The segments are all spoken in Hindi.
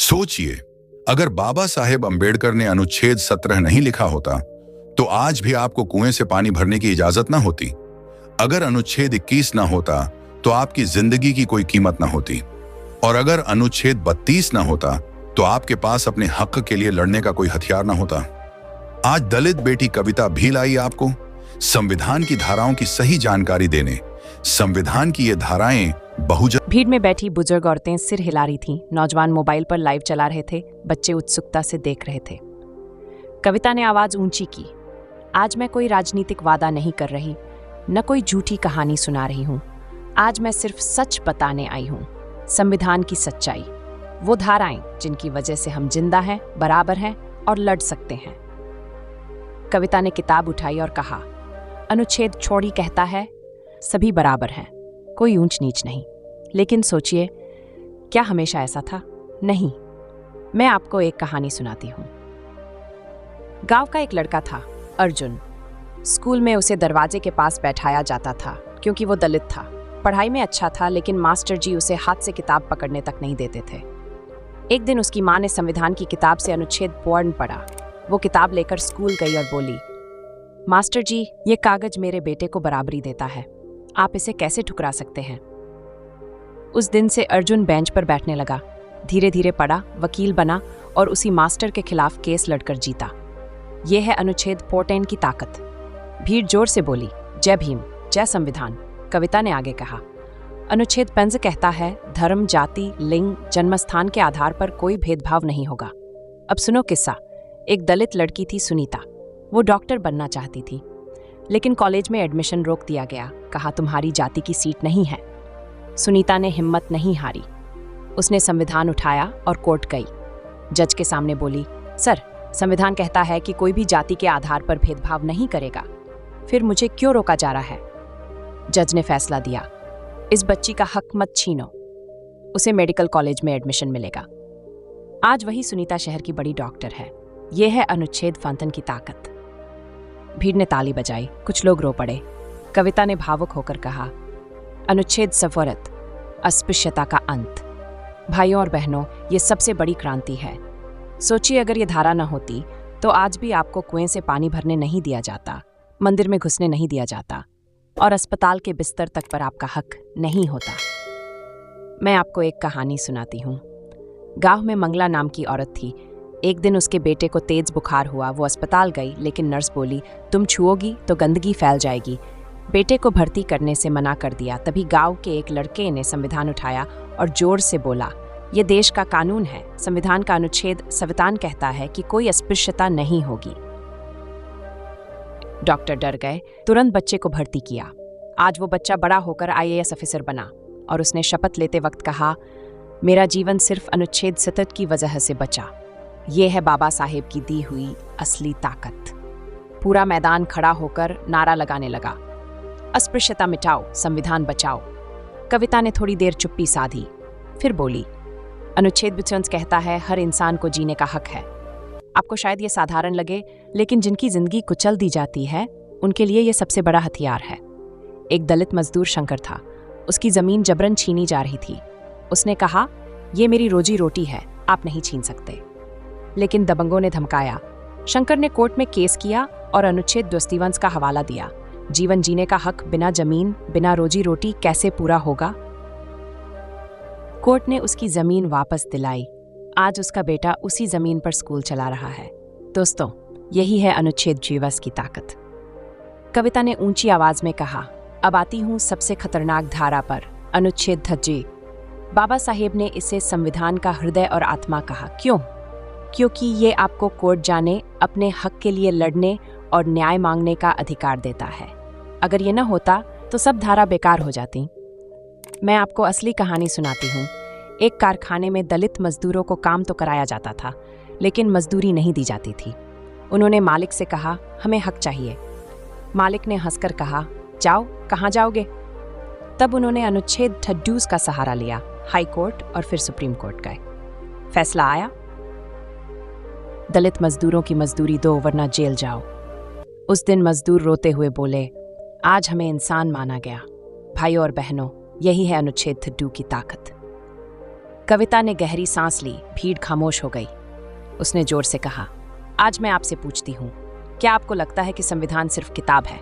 सोचिए, अगर बाबा साहेब अंबेडकर ने अनुच्छेद 17 नहीं लिखा होता तो आज भी आपको कुएं से पानी भरने की इजाजत ना होती। अगर अनुच्छेद 21 ना होता तो आपकी जिंदगी की कोई कीमत ना होती। और अगर अनुच्छेद 32 ना होता तो आपके पास अपने हक के लिए लड़ने का कोई हथियार ना होता। आज दलित बेटी कविता भी लाई आपको संविधान की धाराओं की सही जानकारी देने। संविधान की ये धाराएं बहुजन। भीड़ में बैठी बुजुर्ग औरतें सिर हिला रही थीं, नौजवान मोबाइल पर लाइव चला रहे थे, बच्चे उत्सुकता से देख रहे थे। कविता ने आवाज ऊंची की, आज मैं कोई राजनीतिक वादा नहीं कर रही, न कोई झूठी कहानी सुना रही हूं। आज मैं सिर्फ सच बताने आई हूं, संविधान की सच्चाई, वो धाराएं जिनकी वजह से हम जिंदा हैं, बराबर हैं और लड़ सकते हैं। कविता ने किताब उठाई और कहा, अनुच्छेद 26 कहता है सभी बराबर हैं, कोई ऊंच नीच नहीं। लेकिन सोचिए, क्या हमेशा ऐसा था? नहीं। मैं आपको एक कहानी सुनाती हूं। गांव का एक लड़का था, अर्जुन। स्कूल में उसे दरवाजे के पास बैठाया जाता था क्योंकि वो दलित था। पढ़ाई में अच्छा था, लेकिन मास्टर जी उसे हाथ से किताब पकड़ने तक नहीं देते थे। एक दिन उसकी माँ ने संविधान की किताब से अनुच्छेद 22 पढ़ा। वो किताब लेकर स्कूल गई और बोली, मास्टर जी, ये कागज मेरे बेटे को बराबरी देता है, आप इसे कैसे ठुकरा सकते हैं? उस दिन से अर्जुन बेंच पर बैठने लगा, धीरे धीरे पढ़ा, वकील बना और उसी मास्टर के खिलाफ केस लड़कर जीता। यह है अनुच्छेद 14 की ताकत। भीड़ जोर से बोली, जय भीम, जय संविधान। कविता ने आगे कहा, अनुच्छेद 5 कहता है धर्म, जाति, लिंग, जन्मस्थान के आधार पर कोई भेदभाव नहीं होगा। अब सुनो किस्सा। एक दलित लड़की थी, सुनीता। वो डॉक्टर बनना चाहती थी, लेकिन कॉलेज में एडमिशन रोक दिया गया। कहा, तुम्हारी जाति की सीट नहीं है। सुनीता ने हिम्मत नहीं हारी। उसने संविधान उठाया और कोर्ट गई। जज के सामने बोली, सर, संविधान कहता है कि कोई भी जाति के आधार पर भेदभाव नहीं करेगा, फिर मुझे क्यों रोका जा रहा है? जज ने फैसला दिया, इस बच्ची का हक मत छीनो, उसे मेडिकल कॉलेज में एडमिशन मिलेगा। आज वही सुनीता शहर की बड़ी डॉक्टर है। यह है अनुच्छेद 15 की ताकत। भीड़ ने ताली बजाई, कुछ लोग रो पड़े। कविता ने भावुक होकर कहा, अनुच्छेद 17, अस्पृश्यता का अंत। भाइयों और बहनों, ये सबसे बड़ी क्रांति है। सोचिए, अगर ये धारा न होती तो आज भी आपको कुएं से पानी भरने नहीं दिया जाता, मंदिर में घुसने नहीं दिया जाता और अस्पताल के बिस्तर तक पर आपका हक नहीं होता। मैं आपको एक कहानी सुनाती हूँ। गांव में मंगला नाम की औरत थी। एक दिन उसके बेटे को तेज बुखार हुआ। वो अस्पताल गई, लेकिन नर्स बोली, तुम छुओगी तो गंदगी फैल जाएगी। बेटे को भर्ती करने से मना कर दिया। तभी गांव के एक लड़के ने संविधान उठाया और जोर से बोला, ये देश का कानून है। संविधान का अनुच्छेद 27 कहता है कि कोई अस्पृश्यता नहीं होगी। डॉक्टर डर गए, तुरंत बच्चे को भर्ती किया। आज वो बच्चा बड़ा होकर IAS ऑफिसर बना और उसने शपथ लेते वक्त कहा, मेरा जीवन सिर्फ अनुच्छेद 17 की वजह से बचा। ये है बाबा साहेब की दी हुई असली ताकत। पूरा मैदान खड़ा होकर नारा लगाने लगा, अस्पृश्यता मिटाओ, संविधान बचाओ। कविता ने थोड़ी देर चुप्पी साधी, फिर बोली, अनुच्छेद 22 कहता है हर इंसान को जीने का हक है। आपको शायद ये साधारण लगे, लेकिन जिनकी जिंदगी कुचल दी जाती है उनके लिए ये सबसे बड़ा हथियार है। एक दलित मजदूर शंकर था। उसकी जमीन जबरन छीनी जा रही थी। उसने कहा, ये मेरी रोजी रोटी है, आप नहीं छीन सकते। लेकिन दबंगों ने धमकाया। शंकर ने कोर्ट में केस किया और अनुच्छेद 22 का हवाला दिया। जीवन जीने का हक बिना जमीन, बिना रोजी रोटी कैसे पूरा होगा? कोर्ट ने उसकी जमीन वापस दिलाई। आज उसका बेटा उसी जमीन पर स्कूल चला रहा है। दोस्तों, यही है अनुच्छेद 22 की ताकत। कविता ने ऊंची आवाज में कहा, अब आती हूं सबसे खतरनाक धारा पर, अनुच्छेद 23। बाबा साहेब ने इसे संविधान का हृदय और आत्मा कहा। क्यों? क्योंकि ये आपको कोर्ट जाने, अपने हक के लिए लड़ने और न्याय मांगने का अधिकार देता है। अगर ये न होता तो सब धारा बेकार हो जाती। मैं आपको असली कहानी सुनाती हूँ। एक कारखाने में दलित मजदूरों को काम तो कराया जाता था, लेकिन मजदूरी नहीं दी जाती थी। उन्होंने मालिक से कहा, हमें हक चाहिए। मालिक ने हंसकर कहा, जाओ, कहाँ जाओगे? तब उन्होंने अनुच्छेद 22 का सहारा लिया। हाई कोर्ट और फिर सुप्रीम कोर्ट गए। फैसला आया, दलित मजदूरों की मजदूरी दो वरना जेल जाओ। उस दिन मजदूर रोते हुए बोले, आज हमें इंसान माना गया। भाइयों और बहनों, यही है अनुच्छेद 22 की ताकत। कविता ने गहरी सांस ली। भीड़ खामोश हो गई। उसने जोर से कहा, आज मैं आपसे पूछती हूँ, क्या आपको लगता है कि संविधान सिर्फ किताब है?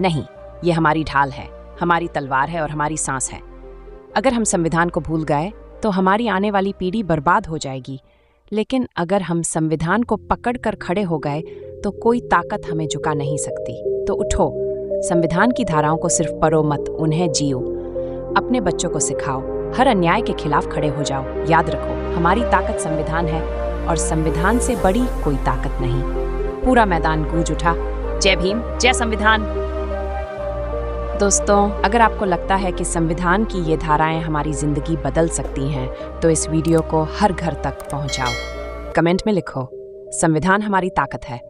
नहीं, ये हमारी ढाल है, हमारी तलवार है और हमारी सांस है। अगर हम संविधान को भूल गए तो हमारी आने वाली पीढ़ी बर्बाद हो जाएगी, लेकिन अगर हम संविधान को पकड़कर खड़े हो गए तो कोई ताकत हमें झुका नहीं सकती। तो उठो, संविधान की धाराओं को सिर्फ पढ़ो मत, उन्हें जियो। अपने बच्चों को सिखाओ, हर अन्याय के खिलाफ खड़े हो जाओ। याद रखो, हमारी ताकत संविधान है और संविधान से बड़ी कोई ताकत नहीं। पूरा मैदान गूंज उठा, जय भीम, जय संविधान। दोस्तों, अगर आपको लगता है कि संविधान की ये धाराएं हमारी जिंदगी बदल सकती हैं, तो इस वीडियो को हर घर तक पहुंचाओ। कमेंट में लिखो, संविधान हमारी ताकत है।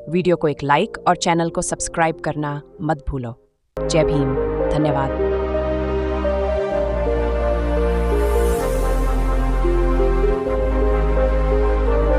वीडियो को एक लाइक और चैनल को सब्सक्राइब करना मत भूलो। जय भीम, धन्यवाद।